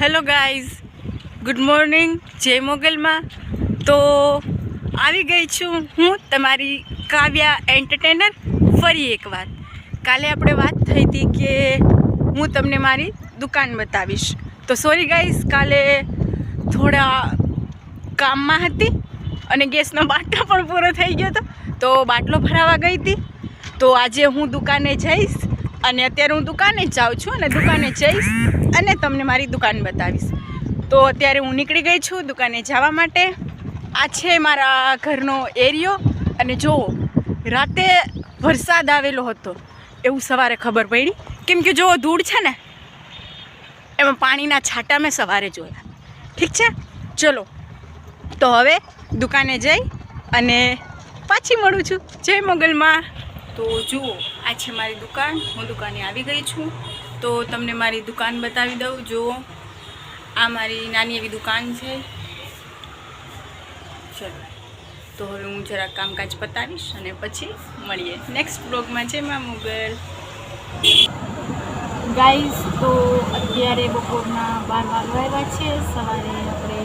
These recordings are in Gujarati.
હેલો ગાઈઝ, ગુડ મોર્નિંગ, જય મોગલમાં. તો આવી ગઈ છું હું તમારી કાવ્યા એન્ટરટેનર ફરી એકવાર. કાલે આપણે વાત થઈ હતી કે હું તમને મારી દુકાન બતાવીશ. તો સોરી ગાઈઝ, કાલે થોડા કામમાં હતી અને ગેસનો બાટલો પણ પૂરો થઈ ગયો હતો, તો બાટલો ભરાવા ગઈ હતી. તો આજે હું દુકાને જઈશ અને અત્યારે હું દુકાને જ જાઉં છું અને દુકાને જઈશ અને તમને મારી દુકાન બતાવીશ. તો અત્યારે હું નીકળી ગઈ છું દુકાને જવા માટે. આ છે મારા ઘરનો એરિયો અને જુઓ, રાતે વરસાદ આવેલો હતો એવું સવારે ખબર પડી, કેમ કે જુઓ ધૂળ છે ને એમાં પાણીના છાંટા મેં સવારે જોયા. ઠીક છે, ચલો તો હવે દુકાને જઈ અને પાછી મળું છું. જય મોગલમાં. તો જુઓ, આ છે મારી દુકાન. હું દુકાને આવી ગઈ છું, તો તમને મારી દુકાન બતાવી દઉં. જુઓ, આ મારી નાની એવી દુકાન છે. ચલો તો હવે હું જરાક કામકાજ પતાવીશ અને પછી મળીએ નેક્સ્ટ બ્લોગમાં. છે મા મોગલ ગાઈઝ. તો અત્યારે બપોરના 12 વાગવા આવ્યા છે. સવારે આપણે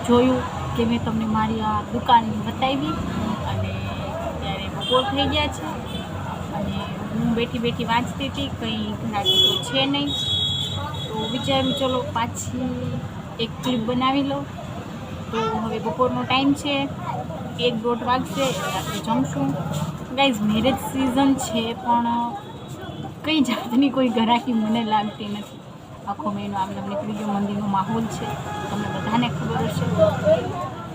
જોયું કે મેં તમને મારી આ દુકાન બતાવી અને અત્યારે બપોર થઈ ગયા છે અને હું બેઠી વાંચતી હતી. કંઈ ઘરાકી તો છે નહીં, તો વિચાર્યું ચલો પાછી એક ક્લિપ બનાવી લઉં. તો હવે બપોરનો ટાઈમ છે, 1-1.5 વાગશે, આપણે જમશું. ગાઈઝ, મેરેજ સિઝન છે પણ કંઈ જાતની કોઈ ઘરાકી મને લાગતી નથી. આખો મહિનો આમ નીકળી ગયો, મંદિરનો માહોલ છે, તમને બધાને ખબર હશે.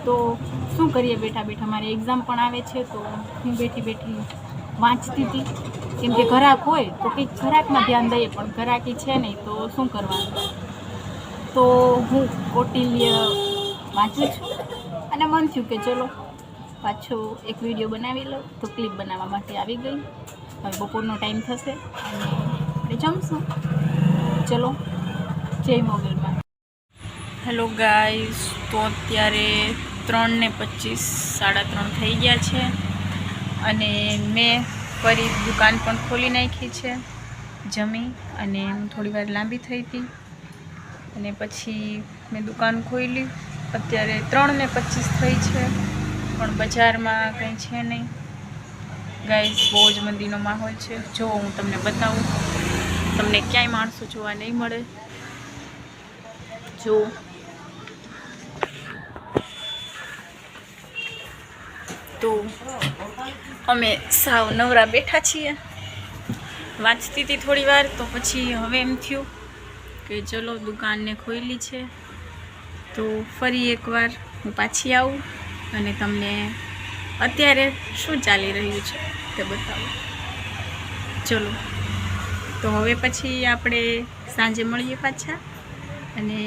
તો શું કરીએ, બેઠા મારી એક્ઝામ પણ આવે છે, તો હું બેઠી વાંચતી હતી. કેમ કે ઘરાક હોય તો કંઈક ઘરાકમાં ધ્યાન દઈએ, પણ ઘરાકી છે નહીં તો શું કરવાનું. તો હું કૌટિલ્ય વાંચું છું અને મન થયું કે ચલો પાછો એક વિડીયો બનાવી લઉં. તો ક્લિપ બનાવવા માટે આવી ગઈ. હવે બપોરનો ટાઈમ થશે અને આપણે જમશું. ચલો, જય મોગલમાં. Hello guys. તો અત્યારે 3:25, 3:30 થઈ ગયા છે અને મેં ફરી દુકાન પણ ખોલી નાખી છે. જમી અને થોડી વાર લાંબી થઈ હતી અને પછી મેં દુકાન ખોલી. અત્યારે 3:25 થઈ છે પણ બજારમાં કંઈ છે નહીં. ગાઈઝ, બહુ જ મંદીનો માહોલ છે. જો હું તમને બતાવું, તમને ક્યાંય માણસો જોવા નહીં મળે. જો તો અમે સાવ નવરા બેઠા છીએ. વાંચતી હતી થોડી વાર, તો પછી હવે એમ થયું કે ચલો દુકાનને ખોલી છે તો ફરી એકવાર હું પાછી આવું અને તમને અત્યારે શું ચાલી રહ્યું છે તે બતાવું. ચલો તો હવે પછી આપણે સાંજે મળીએ પાછા અને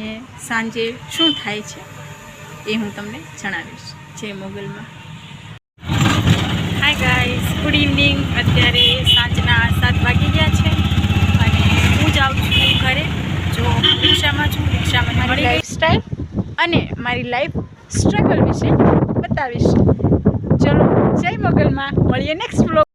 સાંજે શું થાય છે એ હું તમને જણાવીશ. જય મોગલમાં. Hi guys, good evening. અત્યારે સાંજના 7 વાગી ગયા છે અને હું જાઉં છું ઘરે. જો રિક્ષામાં છું, રિક્ષામાં મારી લાઈફસ્ટાઈલ અને મારી લાઈફ સ્ટ્રગલ વિશે બતાવીશ. ચલો, જય મોગલમાં. મળીએ નેક્સ્ટ બ્લોગ.